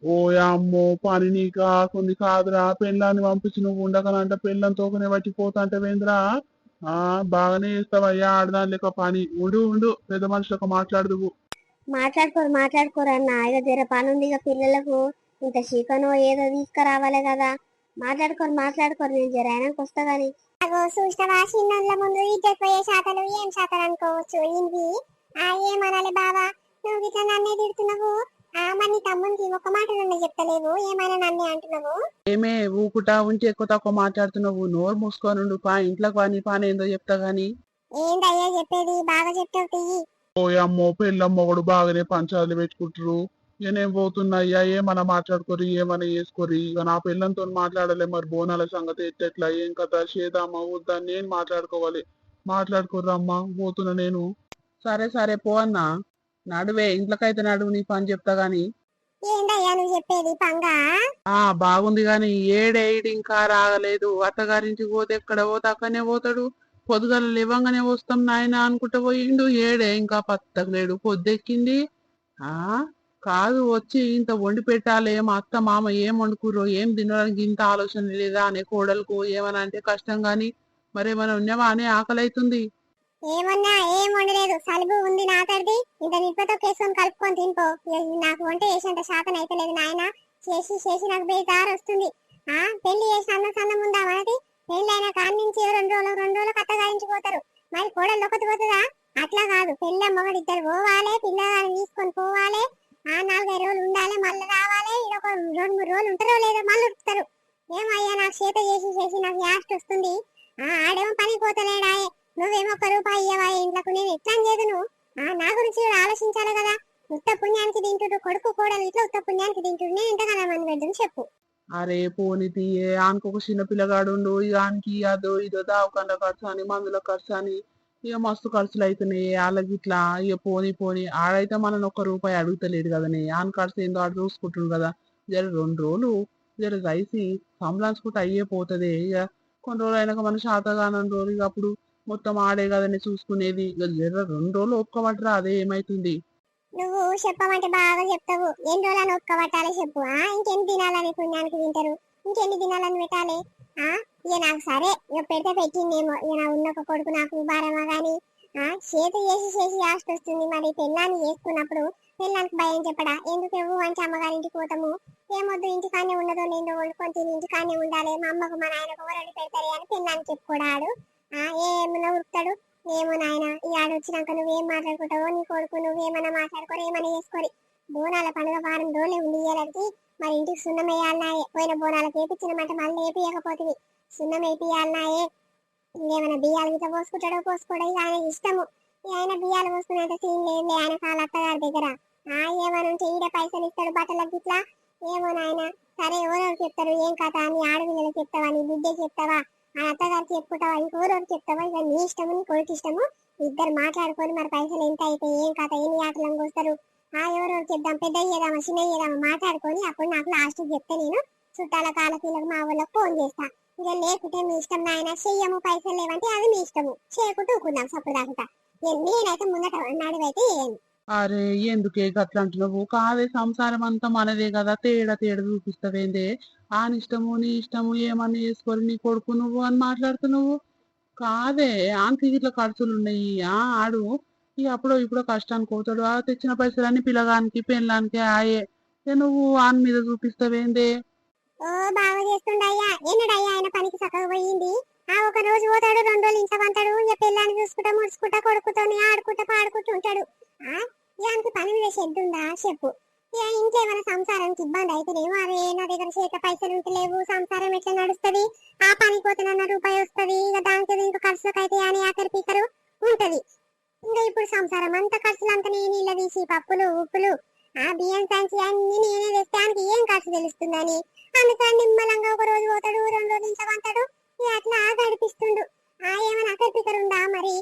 ఓ అమ్మో, పని నీకు కాకుంది కాదురా. పెళ్ళాన్ని పంపించి నువ్వు ఉండకనంట పెళ్ళంతోనే బట్టి పోతాంటే వేంద్రా. బాగానే చేస్తావయ్యా ఆడదాని లెక్క పని. ఉండు పెద్ద మనుషులకు మాట్లాడదు. మాట్లాడుకోరు అన్న. ఇక జర పని ఉంది, ఇక పిల్లలకు ఇంత చికెన్ ఏదో తీసుకురావాలి కదా. మాట్లాడుకోరు నేను జర ఆయనకు వస్తా గాని. చూసినవా చిన్నోళ్ళ ముందు ఇద్దరు పోయే శాతలు ఏం శాతలు అనుకోవచ్చు. ఇవి ఏమనాలి బావా, నువ్వు ఇట్లా నన్నే తిడుతున్నావు. మరి తమ్మునికి ఒక మాట నన్ను చెప్తలేవు, ఏమైనా నన్నే అంటున్నావు. ఏమే ఊకుటా ఉంటే ఎక్కువ తక్కువ మాట్లాడుతున్నావు? నోరు మూసుకోనుండు పా. ఇంట్లోకి పని పని ఏందో చెప్తా గాని. ఏందయ్యా చెప్పేది? బాగా చెప్తావు. ఓయమ్మో, పెళ్ళమ్మ కూడా బాగానే పంచాలు పెట్టుకుంటారు. ఇక నేను పోతున్నాయ్యా, ఏమన్నా మాట్లాడుకోరు, ఏమన్నా చేసుకోరు. ఇక నా పిల్లలతో మాట్లాడలే. మరి బోనాల సంగతి ఎట్లా ఏం కథ? చేద్దామా వద్దా నేను మాట్లాడుకోవాలి. మాట్లాడుకోర్రమ్మా, పోతున్నా నేను. సరే పో అన్నా. నడువే ఇంట్లోకైతే నడువు, నీ పని చెప్తా గాని. ఏందయ్యా నువ్వు చెప్పేది? పంగా బాగుంది గాని ఏడేడు ఇంకా రాగలేదు. అత్తగారింటికి పోతే ఎక్కడ పోతే అక్కడనే పోతాడు. పొద్దుగల లేవంగానే వస్తాం నాయన అనుకుంటా పోయిండు. ఏడే ఇంకా పత్తలేడు. పొద్దెక్కింది. కాదు వచ్చి ఇంత వండి పెట్టాలి. మా అత్త మామ ఏం వండుకుర్రో, ఏం తినడానికి ఇంత ఆలోచన లేదా అనే కోడలకు ఏమన్నా అంటే కష్టం గాని. మరేమన్నా ఉన్నావా అనే ఆకలి అవుతుంది. ఏమన్నా ఏం వండలేదు, సలుబు ఉంది నాతడిది. ఇంత నిప్పతో కేసుకొని కలుపుకొని తినిపో. నాకు వంట చేసేంత శాతం అయితే లేదు నాయన. చేసి నాకు బేజారు వస్తుంది. పెళ్లి చేసి అన్నం ఉందా మనది? పెళ్లి అయినా కాని నుంచి 2 రోజులు అత్తగారించిపోతారు. మరి కోడలు ఒకటి పోతుందా? అట్లా కాదు, పెళ్ళి మొగడు ఇద్దరు పోవాలి, పిల్లగాని తీసుకొని పోవాలి. 4-5 రోజులు ఉండాలి, మళ్ళీ రావాలి. ఒక 2-3 రోజులు ఉంటారో లేదో మళ్ళీ ఉడుకుతారు. ఏమయ్యా నాకు చేత చేసి నాకు యాస్ట్ వస్తుంది. ఆడేమో పని పోతలేడాయే, నువ్వేమో ఒక్క రూపాయి ఇయ్యవా ఇంట్లోకి? నేను ఎట్లా చేయదు? నువ్వు నా గురించి ఆలోచించాలి కదా. ఉత్త పుణ్యానికి తింటుడు కొడుకు కోడలు, ఇట్లా ఉత్త పుణ్యానికి తింటుడు. నేను ఎంతగానో మంది పెద్దను చెప్పు. అరే పోనీ తీయే, ఆనుకోక చిన్న పిల్లగాడుండు. ఇక ఆనికి అదో ఇదో దావకండ ఖర్చు అని, మందుల ఖర్చు అని, ఇక మస్తు ఖర్చులు అవుతున్నాయి వాళ్ళకి. ఇట్లా ఇక పోనీ ఆడైతే మనల్ని 1 రూపాయి అడుగుతలేడు కదనే. ఆన్ ఖర్చు ఏందో ఆడు చూసుకుంటుండు కదా. జర 2 రోజులు జర రైసి సంబలాంచుకుంటే అయ్యే పోతుంది. ఇక కొన్ని రోజులు అయినాక మన శాతగానం రోజులు ఇక అప్పుడు మొత్తం ఆడే కదని చూసుకునేది. ఇక జర 2 రోజులు ఒప్పుకోమంటారా, అదే ఏమైతుంది. నువ్వు చెప్పమంటే బాగా చెప్తావు. ఎన్ని రోజులని ఒక్క పట్టాలి చెప్పు. ఇంకెన్ని దినాలని పుణ్యానికి తింటారు? ఇంకెన్ని దినాలని పెట్టాలి? ఇక నాకు సరే, ఇక పెడితే పెట్టిందేమో. ఇక నా ఉన్న ఒక కొడుకు నాకు భారమా గాని చేతి చేసి చేసి యాస్ట్ వస్తుంది. మరి పెళ్ళాన్ని చేసుకున్నప్పుడు పెళ్ళానికి భయం చెప్పడా? ఎందుకు ఇవ్వు మంచి అమ్మగారింటికి పోతాము, ఏమొద్దు ఇంటికానే ఉన్నదో లేదో వండుకొని తిని ఇంటికానే ఉండాలి, మా అమ్మకు మా నాయనకు ఎవరు పెడతారు అని పెళ్ళాన్ని చెప్పుకోడాడు. ఏమన్నా ఉరుకుతాడు. ఏమో నాయన ఈ ఆడ వచ్చినాక నువ్వేం మాట్లాడుకుంటావో, నీ కొడుకు నువ్వేమన్నా మాట్లాడుకోరు, ఏమన్నా చేసుకోరి. బోనాల పండుగ వారం రోజులే ఉంది ఇయ్యాలకి. మరి ఇంటికి సున్నం వేయాలన్నాయే. పోయిన బోనాలకు వేపించినమాట మళ్ళీ వేపియకపోతుంది. సున్నం వేపియాలన్నాయే. ఇంకేమైనా బియ్యాలు గిట్ట పోసుకుంటాడో పోసుకోవడం ఇక ఆయన ఇష్టము. ఆయన బియ్యాలు పోసుకునేంత సీన్ లేదు ఆయన కాళ్ళ అత్తగారి దగ్గర. ఏమని ఉంటే ఈడ పైసలు ఇస్తాడు బట్టలకు గిట్లా. ఏమో నాయన సరే ఎవరెవరు చెప్తారు ఏం కథ? నీ ఆడపిల్లలకు చెప్తావా, నీ బిడ్డకి చెప్తావా, ఆ అత్తగారికి చెప్పుకుంటావా, ఇంకెవరెవరు చెప్తావా? ఇక నీ ఇష్టము, నీ కొడుకు ఇష్టము. ఇద్దరు మాట్లాడుకొని మరి పైసలు ఎంత అయితే ఏం కథ, ఎన్ని ఆటలను కోస్తారు, ఎవరెవరు చెప్దాం, పెద్ద అయ్యేదామా చిన్న అయ్యేదామా మాట్లాడుకొని అప్పుడు నాకు లాస్ట్ చెప్తే నేను చుట్టాల కాలకీలకు మా వాళ్ళకి ఫోన్ చేస్తా. ఇక లేకుంటే మీ ఇష్టం నాయన, చెయ్యము పైసలు లేవంటే అది మీ ఇష్టము, చేయకుంటూ ఊకుందాం సప్పుడు దాకా. నేనైతే ముందట అన్నాడివైతే ఏమి. అరే ఎందుకే గట్ల అంటున్నావు? కాదే సంసారం అంతా మనదే కదా, తేడా తేడా చూపిస్తావేందే? ఇష్టము నీ ఇష్టము ఏమన్నా చేసుకోరు, నీ కొడుకు నువ్వు అని మాట్లాడుతున్నావు. కాదే ఆంకి ఇట్లా ఖర్చులు ఉన్నాయి. ఆడు ఇక అప్పుడో ఇప్పుడో కష్టానికి పోతాడు. తెచ్చిన పైసలన్నీ పిల్లగానికి పెళ్ళానికి ఆయే. నువ్వు ఆన్ మీద చూపిస్తావేందే? ఓ బాగా చేస్తుండయ్యా. ఎన్నడయ్యా ఆయన పనికి చక్కగా పోయింది? ఒక రోజు పోతాడు, 2 రోజులు ఇంట్లో పంతాడు. ఇక పిల్లాన్ని చూసుకుంటా ముడుచుకుంటా కొడుకుతోని ఆడుకుంటా పాడుకుంటూ ఉంటాడు. ఇలాంటి పని మీద చెడ్డుందా చెప్పు. ఇక ఇంట్లో ఏమైనా సంసారానికి ఇబ్బంది అయితేనేమో అదే నా దగ్గర చేత పైసలు ఉంటలేవు, సంసారం ఎట్లా నడుస్తుంది, ఆ పనికి పోతానన్న రూపాయి వస్తుంది, ఇక దానికి దీనికి ఖర్చులకు అయితే అని ఆఖరి పీకరు ఉంటది. ఇంకా ఇప్పుడు సంసారం అంతా ఖర్చులు అంతా నేను ఇళ్ళ తీసి పప్పులు ఉప్పులు బియ్యం సంచి అన్ని నేనే తెస్తానికి ఏం ఖర్చు తెలుస్తుందని అందుకని నిమ్మలంగా ఒక రోజు పోతాడు, 2 రోజులు ఇంట్లో పంతాడు. అట్లా గడిపిస్తుండు. ఏమైనా అక్కడ పికరుందా మరి?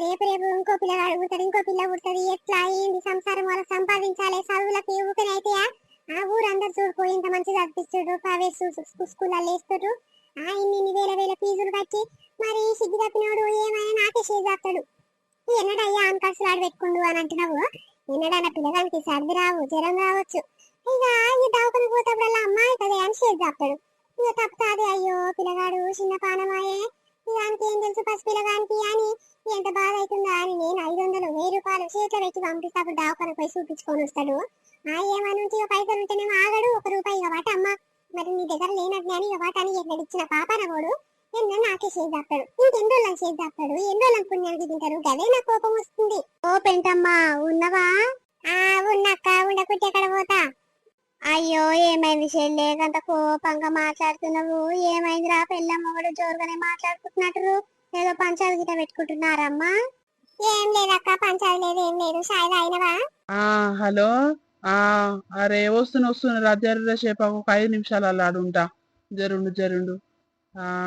రేపు రేపు ఇంకో పిల్లగాడు పుడతాడు, ఇంకో పిల్ల పుడుతుంది, ఎట్లా ఏంది సంసారం వల్ల సంపాదించాలి, చదువులకి ఊకనైతే ఊరందరూ చూడుకో ఇంత మంచిగా చదివిస్తుడు, ప్రైవేట్ స్కూళ్ళల్లో వేస్తుడు. ఇన్ని వేల వేల ఫీజులు కట్టి మరి సిగ్గు తప్పినోడు ఏమైనా నాకే చేస్తాడు. ఎన్నడయ్యా అని ఖర్చులు ఆడ పెట్టుకుండు అని అంటున్నావు. ఎన్నడన్నా పిల్లగానికి సర్ది రావు, జ్వరం రావచ్చు. ఇక ఈ దవాఖానకు పోతాప్పుడల్లా అమ్మాయి కదా అని చేసి చెప్తాడు. ఇక తప్పుతాది, అయ్యో పిల్లగాడు చిన్న పానమాయే, దానికి ఏం తెలుసు పసి పిల్లగానికి అని ఎంత బాధ అవుతుందా అని నేను 500 1000 రూపాయలు చేతిలో పెట్టి పంపిస్తే అప్పుడు దవాఖానకు పోయి చూపించుకొని వస్తాడు. ఏమని ఉంటే ఇక పైసలు ఉంటేనేమో ఆగడు. 1 రూపాయి ఇక వాట అమ్మ మరి నీ దగ్గర లేనట్టు అని ఇక వాటాని ఎట్లా ఇచ్చిన పాపనవాడు ఎన్న నాకే చేసి చెప్తాడు. ఇంకెన్ని రోజులను చేసి చెప్తాడు, ఎన్ని రోజులను పుణ్యానికి తింటారు. గదే నా కోపం వస్తుంది. ఓ పెంటమ్మా ఉన్నవా? ఉన్నక్క, ఉండకుంటే ఎక్కడ పోతా. అయ్యో ఏమైంది చెల్లె అంత కోపంగా మాట్లాడుతున్నావు? ఏమైందిరా? పెళ్ళ మొగడు జోరుగానే మాట్లాడుకుంటున్నట్టు, ఏదో పంచాయతీ గిట పెట్టుకుంటున్నారమ్మా? ఏం లేదక్క, పంచాయతీ లేదు ఏం లేదు. సాయి అయినవా? హలో. అరే వస్తున్నా జర్ర సేపు ఒక 5 నిమిషాలు అలా ఆడుంటా. జరుండు.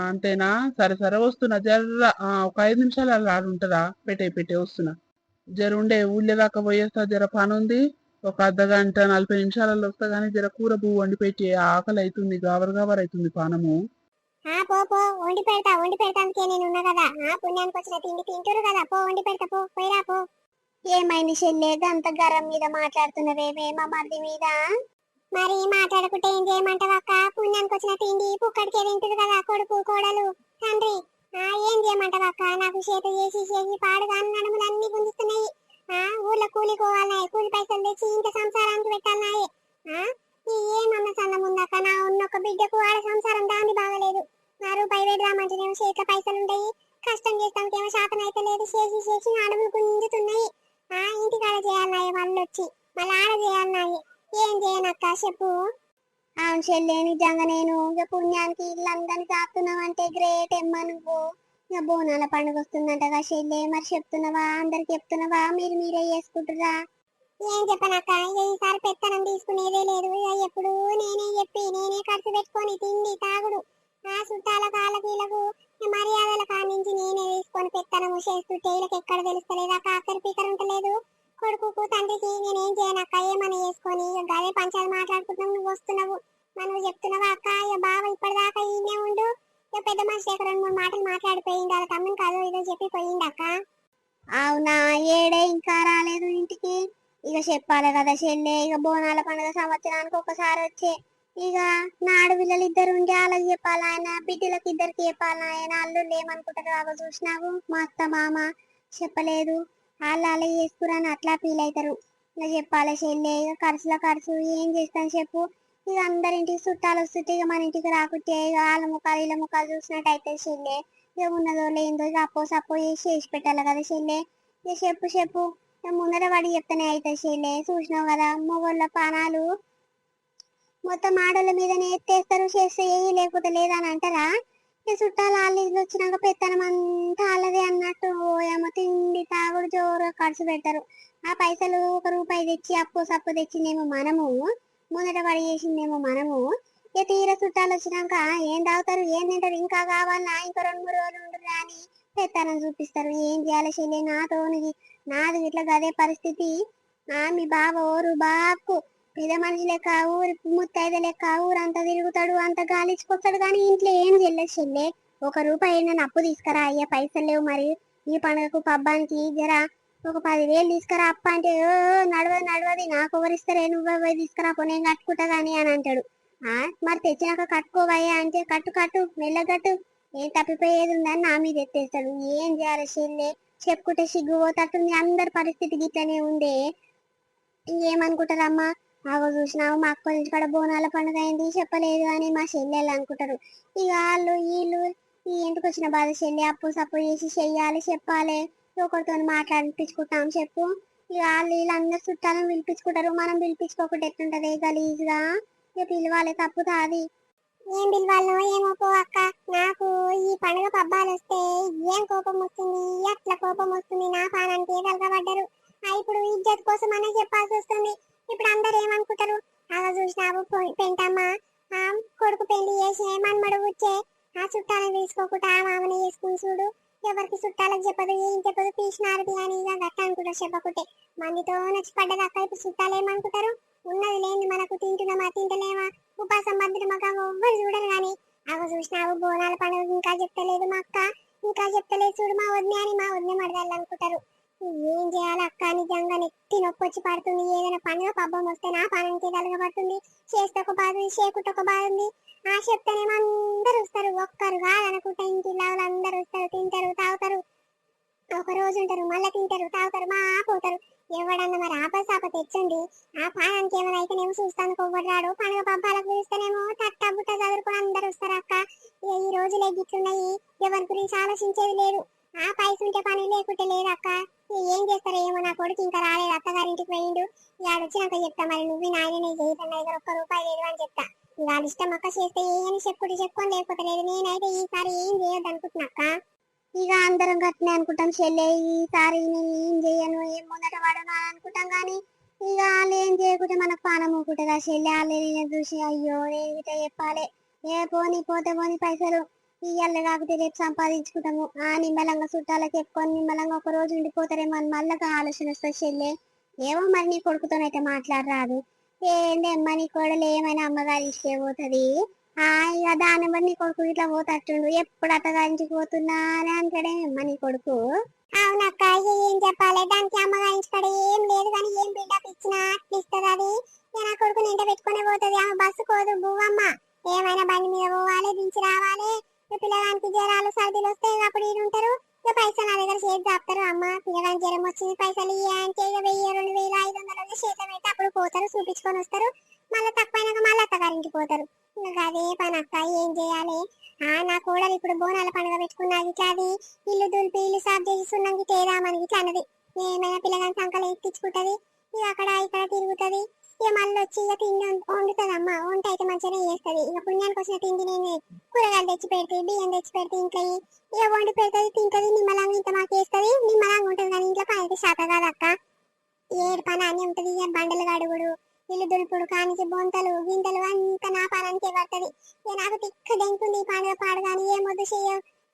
అంతేనా? సరే సరే వస్తున్నా జర్ర. ఒక 5 నిమిషాలు అలా ఆడుంటారా? పెట్టే వస్తున్నా. జరుండే ఊళ్ళో దాకా పోయేస్తా, జర పని ఉంది. ఒక అర్ధగంట 40 నిమిషాలలో వస్తా గానీ జర కూర పువ్వు వండి పెట్టి, ఆకలి అవుతుంది, గాబర్ అవుతుంది పానము. పో వండి పెడతానికే నేను ఉన్నా కదా. పుణ్యానికి వచ్చిన తిండి తింటారు కదా. పో వండి పెడతా, పో పోయిరా పో. ఏమైంది చెల్లేది అంత గరం మీద మాట్లాడుతున్నవేమే మా మరిది మీద? మరి మాట్లాడుకుంటే ఏం చేయమంటావు అక్క? పుణ్యానికి వచ్చిన తిండి పుక్కడికే తింటారు కదా కొడుకు కోడలు తండ్రి. ఏం చేయమంటావు అక్క? నాకు చేత చేసి పాడుగా నడుములు అన్ని గుంజుతున్నాయి. ఊర్లో కూలి పోవాలన్నాయి, కూలి పైసలు తెచ్చి ఇంత సంసారానికి పెట్టాలన్నాయి. ఏమన్న చందం ఉందక్క? నా ఉన్న ఒక బిడ్డకు ఆడ సంసారం దాన్ని బాగలేదు. రూపాయి పెడదామంటేనేమో చేతిలో పైసలు ఉంటాయి, కష్టం చేస్తానికేమో శాతం అయితే లేదు. చేసి నడుములు గుంజుతున్నాయి. ఇంటికాడ చేయాలన్నాయి, వాళ్ళు వచ్చి మళ్ళీ ఆడ చేయాలన్నాయి. ఏం చేయనక్క చెప్పు. అవును చెల్లె, నిజంగా నేను ఇక పుణ్యానికి ఇల్లందరినీ చాపుతున్నావంటే గ్రేట్ ఎమ్మ నువ్వు. ఇక బోనాల పండుగ వస్తుందంటగా చెల్లె, మరి చెప్తున్నావా? అందరికి చెప్తున్నావా? మీరే చేసుకుంటురా? ఏం చెప్పనక్క, ఈసారి పెత్తనం తీసుకునేదే లేదు. ఎప్పుడు నేనే చెప్పి నేనే ఖర్చు పెట్టుకొని తిండి తాగుడు చుట్టాల కాళ్ళకీలకు మర్యాదల కానించి నేనే తీసుకొని పెత్తనము చేస్తూ తేలికి ఎక్కడ తెలుస్తలేదు. ఆఖరి పీకర్ ఉంటలేదు కొడుకు తండ్రికి. నేనేం చేయనక్క, ఏమని చేసుకొని గదే పంచాలు మాట్లాడుకుంటున్నావు. నువ్వు వస్తున్నావు నువ్వు చెప్తున్నావా అక్క? బావ ఇప్పటిదాకా ఈయనే ఉండు. పెద్ద మనిషి 2-3 మాటలు మాట్లాడిపోయింది. వాళ్ళ తమ్ముని కాదు ఏదో చెప్పి పోయింది అక్క. అవునా? ఏడే ఇంకా రాలేదు ఇంటికి? ఇక చెప్పాలి కదా చెల్లె, ఇక బోనాల పండుగ సంవత్సరానికి ఒకసారి వచ్చే. ఇక నా ఆడపిల్లలు ఇద్దరు ఉంటే వాళ్ళకి చెప్పాలి ఆయన, బిడ్డలకి ఇద్దరికి చెప్పాలి ఆయన. అల్లుళ్ళు ఏమనుకుంటారు అగో చూసినావు మా అత్త మామ చెప్పలేదు, వాళ్ళు అలా చేసుకురని అట్లా ఫీల్ అవుతారు. ఇక చెప్పాలి చెల్లె, ఇక ఖర్చుల ఖర్చు ఏం చేస్తాను చెప్పు. ఇక అందరింటికి చుట్టాలు వస్తుంటే ఇక మన ఇంటికి రాకుంటే ఇక వాళ్ళ ముఖాలు వీళ్ళ ముఖాలు చూసినట్టు అయితే చెల్లె. ఇక ఉన్నదో లేదో ఇక అప్పో సప్పో చేసి పెట్టాలి కదా చెల్లె. ఇక చెప్పు చెప్పు, ఇక ముందర వాడి చెప్తానే అయితే చెల్లె. చూసినావు కదా మొగోళ్ళ పానాలు మొత్తం ఆడోళ్ళ మీదనే ఎత్తేస్తారు, చేస్తే లేకపోతే లేదని అంటారా. ఇక చుట్టాలు వాళ్ళ ఇల్లు వచ్చినాక పెత్తనం అంతా వాళ్ళదే అన్నట్టు ఏమో తిండి తాగుడు జోరుగా ఖర్చు పెడతారు. ఆ పైసలు ఒక రూపాయి తెచ్చి అప్పు సప్పు తెచ్చిందేమో మనము, ముందట పడి చేసిందేమో మనము. ఇక తీర చుట్టాలు వచ్చినాక ఏం తాగుతారు ఏం తింటారు, ఇంకా కావాలన్నా ఇంకా 2-3 రోజులు ఉండరు అని పెత్తనం చూపిస్తారు. ఏం చేయాలి చెల్లి, నాది ఇట్లా గదే పరిస్థితి. మీ బావ ఓరు బాకు పెద్ద మనిషి లెక్క ఊరి ముత్తైద లెక్క ఊరంతా తిరుగుతాడు, అంత గాలించుకొస్తాడు, కానీ ఇంట్లో ఏం చెల్లెదు చెల్లె. ఒక రూపాయి నన్ను అప్పు తీసుకురా, అయ్యా పైసలు లేవు మరి ఈ పండుగకు పబ్బానికి జరా ఒక 10,000 తీసుకురా అప్ప అంటే, ఓ నడవది నాకు ఎవరిస్తారే, నువ్వే పోయి తీసుకురా పో నేను కట్టుకుంటా గానీ అని అంటాడు. మరి తెచ్చినాక కట్టుకోవయ్యా అంటే, కట్టు మెల్లగట్టు, ఏం తప్పిపోయేది ఉందని నా మీద ఎత్తేస్తాడు. ఏం చేయాలి చెల్లె, చెప్పుకుంటే సిగ్గు పోతట్టుంది. అందరి పరిస్థితి గిట్లనే ఉందే. ఏమనుకుంటారమ్మా, ఆగో చూసినావు మా అక్క ఇంటికాడ బోనాల పండుగ అయింది చెప్పలేదు అని మా చెల్లెళ్ళు అనుకుంటారు. ఇక వాళ్ళు వీళ్ళు ఈ ఇంటికి వచ్చిన బాధ చెల్లి, అప్పు సప్పు చేసి చెయ్యాలి చెప్పాలి, ఒకరితో మాట్లాడిపించుకుంటాం చెప్పు. ఇక వాళ్ళు వీళ్ళందరూ చుట్టాలను పిలిపించుకుంటారు, మనం పిలిపించుకోకుండా ఎట్లుంటది గలీజ్గా. ఇక పిలవాలి తప్పుతాది. ఏం పిలవాలో ఏమో పో అక్క, నాకు ఈ పండుగ పబ్బాలు వస్తే ఏం కోపం వస్తుంది, ఎట్లా కోపం వస్తుంది. నా పానానికి తలగబడ్డారు. ఇప్పుడు ఇజ్జత్ కోసం అనే చెప్పాల్సి వస్తుంది. ఇప్పుడు అందరు ఏమనుకుంటారు, అలా చూసినావు పెంటమ్మ కొడుకు పెళ్లి చేసి మన్మడు వచ్చే ఆ చుట్టాలను తీసుకోకుండా ఆ మామని చేసుకుని చూడు, ఎవరికి చుట్టాలకు చెప్పదు ఏం చెప్పదు, పీసినారు అని ఇక గట్ట అనుకుంటారు. చెప్పకుంటే మందితో నచ్చి పడ్డది అక్క. ఇప్పుడు చుట్టాలు ఏమనుకుంటారు, ఉన్నది లేని మనకు తింటున్నామా తింటలేమా ఉపాసం మధ్య మాకు ఎవ్వరు చూడరు. కానీ అవి చూసినావు బోనాల పండుగ ఇంకా చెప్తలేదు మా అక్క, ఇంకా చెప్తలేదు చూడు మా వదిన అని మా వదిన మడదాలు అనుకుంటారు. ఏం చేయాలి అక్క, నిజంగా నెత్తి నొప్పి వచ్చి పడుతుంది. ఏదైనా పండుగ పబ్బం వస్తే నా పానానికి పడుతుంది. చేస్తే ఒక బాధ ఉంది, చేయకుంటే ఒక బాధ ఉంది. ఆ చెప్తేనేమో అందరు వస్తారు, ఒక్కరు కాదనుకుంటా ఇంటిలో అందరు వస్తారు, తింటారు తాగుతారు, ఒక రోజు ఉంటారు, మళ్ళీ తింటారు తాగుతారు మా పోతారు. ఎవడన్నా మరి ఆపసాప తెచ్చండి, ఆ పానానికి ఏమైనా అయితేనేమో చూస్తాను కొవ్వడ్రాడు. పండుగ పబ్బాలకు పిలిస్తేనేమో తట్ట బుట్ట చదువుకుని అందరు వస్తారు అక్క. ఈ రోజులు ఎగ్గిట్లున్నాయి, ఎవరి గురించి ఆలోచించేది లేదు. ఆ పైసలు ఉంటే పని లేకుంటే లేదు అక్క. ఏం చేస్తారో ఏమో, నా కొడుకు ఇంకా రాలేదు, అత్తగారింటికి పోయిండు. ఇవాళ వచ్చినాక చెప్తా, మరి నువ్వు నాయన చేయటం దగ్గర ఒక్క రూపాయి లేదు అని చెప్తా. ఇవాళ ఇష్టం అక్క చేస్తే ఏమని చెప్పుకుంటే చెప్పుకొని, లేకపోతే లేదు. నేనైతే ఈసారి ఏం చేయొద్దు అనుకుంటున్నా అక్క. ఇక అందరం గట్టినే అనుకుంటాం చెల్లె, ఈసారి నేను ఏం చేయను ఏం ముందట వాడను అని అనుకుంటాం. కానీ ఇక వాళ్ళు ఏం చేయకుంటే మనకు పానం ఊకుంటుందా చెల్లె. వాళ్ళు నేను చూసి అయ్యో నేను చెప్పాలి, ఏ పోని పోతే పోని పైసలు ఇయ్యాలి కాకపోతే రేపు సంపాదించుకుంటాము. నిమ్మలంగా చుట్టాలకు చెప్పుకొని నిమ్మలంగా ఒక రోజు ఉండిపోతారేమో అని మళ్ళీ ఆలోచన వస్తుంది చెల్లె. ఏమో మరి నీ కొడుకుతోనైతే మాట్లాడరాదు. ఏందమ్మా నీ కోడలు ఏమైనా అమ్మగారి ఇస్తే పోతుంది. ఇక దాన్ని బట్టి నీ కొడుకు ఇట్లా పోతట్టుండు, ఎప్పుడు అత్తగారింటికి పోతున్నా అని అంటాడేమో నీ కొడుకు. అవునక్క, ఏం చెప్పాలి, దానికి అమ్మగారించుకాడ ఏం లేదు కానీ ఏం బిల్డప్ ఇచ్చినా ఇస్తుంది అది. నా కొడుకు నింట పెట్టుకునే పోతుంది. ఆమె బస్సు కోదు బువ్వమ్మ, ఏమైనా బండి మీద పోవాలి దించి రావాలి. పిల్లగానికి జ్వరాలు సర్దీలు వస్తే అప్పుడు ఈడు ఉంటారు. ఇక పైసలు నా దగ్గర చేతి చాపుతారు. అమ్మ పిల్లగానికి జ్వరం వచ్చింది పైసలు అంటే ఇక 1000, 2000, 500 చేత పెట్టి అప్పుడు పోతారు, చూపించుకొని వస్తారు. మళ్ళీ తక్కువైనాక మళ్ళీ అత్తగారింటికి పోతారు. ఇంకా అదే పని అక్క, ఏం చేయాలి. నా కోడలు ఇప్పుడు బోనాల పండుగ పెట్టుకున్నది ఇట్లా, అది ఇల్లు దులిపి ఇల్లు సాఫ్ చేసి సున్నంకి తేరామని ఇట్లా అన్నది. ఏమైనా పిల్లగాని సంకలు ఎక్కించుకుంటది, ఇక అక్కడ ఇక్కడ తిరుగుతుంది. ఇక మళ్ళీ వచ్చి ఇక తిండి వండుతుంది. అమ్మ వంట అయితే మంచిగానే చేస్తుంది. ఇక పుణ్యానికి వచ్చిన తిండి నేను కూరగాయలు తెచ్చి పెడితే బియ్యం తెచ్చి పెడితే ఇంట్లో ఇక వండి పెడుతుంది, తింటది, నిమ్మలంగా ఇంత మాకు వేస్తుంది, నిమ్మలంగా ఉంటుంది. కానీ ఇంట్లో పని అయితే శాత కాదు అక్క. ఏడు పని అన్నీ ఉంటుంది. ఇక బండలు గడుగుడు ఇల్లు దులుపుడు కానికి బొంతలు గింతలు అంత నా పనానికే పడుతుంది. ఇక నాకు తిక్క దెంకుతుంది ఈ పండుగ పాడు కానీ ఏమొద్దు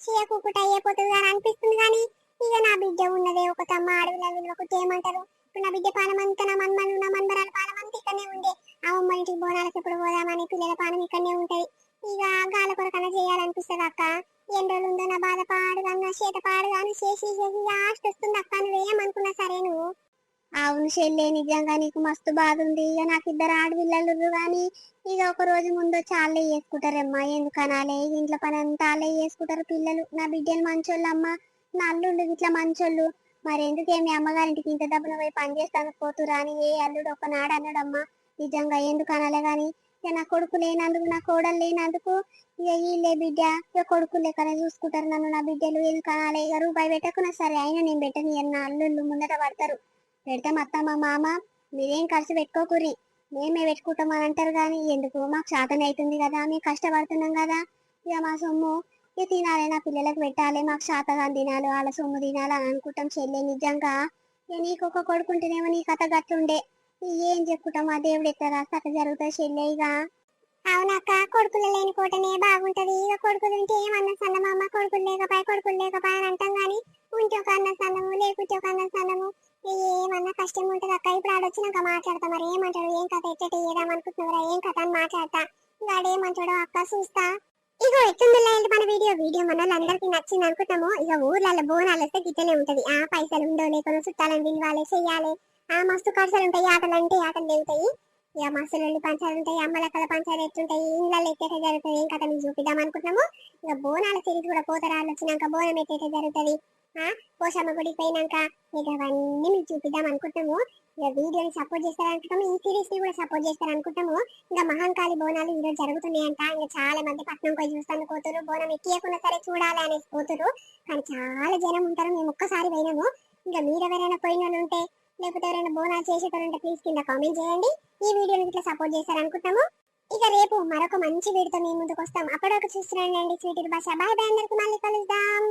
చేయకుకుంట అయిపోతుంది అని అనిపిస్తుంది. కానీ ఇక నా బిడ్డ ఉన్నదే ఒక తమ్మ, అడవిలో విలువకు చేయమంటారు. ఇప్పుడు నా బిడ్డ పానం అంతా నా మన్మరాల పానం అంతా ఇక్కడనే ఉండే. ఆ అమ్మ ఇంటికి బోనాలకు ఎప్పుడు పోదామని పిల్లల పానం ఇక్కడనే ఉంటది. ఇక గాల కొరకన్నా చేయాలనిపిస్తుంది అక్క. ఎన్ని రోజులు ఉందో నా బాధ పాడుగా నా చేత పాడుగాను చేసి చేసి లాస్ట్ వస్తుంది అక్క. నువ్వేమనుకున్నా సరే నువ్వు. అవును చెల్లె నిజంగా నీకు మస్తు బాధ ఉంది. ఇక నాకు ఇద్దరు ఆడపిల్లలు కానీ ఇక ఒక రోజు ముందు చాలే చేసుకుంటారమ్మా. ఎందుకనాలే ఇంట్లో పని అంతా వాళ్ళే చేసుకుంటారు పిల్లలు. నా బిడ్డలు మంచోళ్ళు అమ్మ, నా అల్లుళ్ళు ఇట్లా మంచోళ్ళు. మరి ఎందుకే మీ అమ్మగారింటికి ఇంత డబ్బున పోయి పని చేస్తాను పోతురా అని ఏ అల్లుడు ఒకనాడు అన్నాడమ్మా. నిజంగా ఎందుకు అనాలే గాని ఇక నా కొడుకు లేనందుకు, నా కోడలు లేనందుకు ఇక వీళ్ళే బిడ్డ ఇక కొడుకు లెక్కనే చూసుకుంటారు నన్ను. నా బిడ్డలు ఎందుకు అనాలి. ఇక రూపాయి పెట్టకున్నా సరే అయినా నేను పెట్టని నా అల్లుళ్ళు ముందట పడతారు. పెడతాం అత్తమ్మ మామ మీరేం ఖర్చు పెట్టుకోకుర్రి, మేమే పెట్టుకుంటాం అని అంటారు. కానీ ఎందుకు మాకు శాతం అవుతుంది కదా, మేము కష్టపడుతున్నాం కదా. ఇక మా సొమ్ము ఇక తినాలి, నా పిల్లలకు పెట్టాలి, మాకు శాతగా తినాలి, వాళ్ళ సొమ్ము తినాలి అని అనుకుంటాం చెల్లె. నిజంగా ఇక నీకు ఒక కొడుకుంటేనేమో నీ కథ గట్లుండే. ఏం చెప్పుకుంటాం, ఆ దేవుడు ఎట్లా రాస్తే అట్లా జరుగుతుంది చెల్లె. ఇక అవునక్క, కొడుకులు లేని కోటనే బాగుంటది. ఇక కొడుకులు ఉంటే ఏమన్నా సన్నమమ్మ, కొడుకులు లేకపాయ అని అంటాం. గానీ ఉంటే ఒక అన్న సన్నము, లేకుంటే ఒక అన్న సన్నము, ఏమన్నా కష్టం ఉంటది అక్క. ఇప్పుడు ఆడొచ్చినాక మాట్లాడతా, మరి ఏమంటాడు, ఏం కథ ఎట్ట ఏదాం అనుకుంటున్నారా, ఏం కథ అని మాట్లాడతా. ఇక ఆడేమంటాడో అక్క చూస్తా. ఇగో ఎట్లుందిలే మన వీడియో మన అందరికి నచ్చింది అనుకుంటాము. ఇక ఊర్లలో బోనాలు వస్తే గిట్టనే ఉంటది. ఆ పైసలు ఉండో లేకుండా చుట్టాలని పిలవాలి, చెయ్యాలి. ఆ మస్తు ఖర్చులు ఉంటాయి, ఆటలు అంటే ఆటలు లేవుతాయి. ఇక మస్తులు పంచాలు ఉంటాయి, అమ్మలక్కల పంచాలు ఎట్లుంటాయి, ఇళ్ళలో ఎట్టేట జరుగుతుంది, ఏం కథ మీకు చూపిద్దాం అనుకుంటున్నాము. ఇక బోనాల సిరీస్ కూడా పోతరాళ్ళు వచ్చినాక బోనం ఎట్టేట జరుగుతుంది, పోషమ్మ గుడికి పోయినాక ఇక అవన్నీ మీకు చూపిద్దాం అనుకుంటున్నాము. ఇక వీడియోని సపోర్ట్ చేస్తారనుకుంటాము, ఈ సిరీస్ ని కూడా సపోర్ట్ చేస్తారనుకుంటాము. ఇంకా మహంకాళి బోనాలు ఈ రోజు జరుగుతున్నాయంట. ఇంకా చాలా మంది పట్నం పోయి చూస్తాను పోతురు, బోనం ఎక్కియకుండా సరే చూడాలి అనేసి పోతురు. కానీ చాలా జనం ఉంటారు, మేము ఒక్కసారి పోయినాము. ఇంకా మీరు ఎవరైనా పోయిన వాళ్ళు ఉంటే లేకపోతే ఎవరైనా బోనాలు చేసేటోళ్ళంటే ప్లీజ్ కింద కామెంట్ చేయండి. ఈ వీడియోని ఇట్లా సపోర్ట్ చేస్తారనుకుంటాము. ఇక రేపు మరొక మంచి వీడియోతో మీ ముందుకు వస్తాం. అప్పటివరకు చూస్తున్నాండి స్వీటీ భాష. బాయ్ బాయ్, అందరికి మళ్ళీ కలుద్దాం.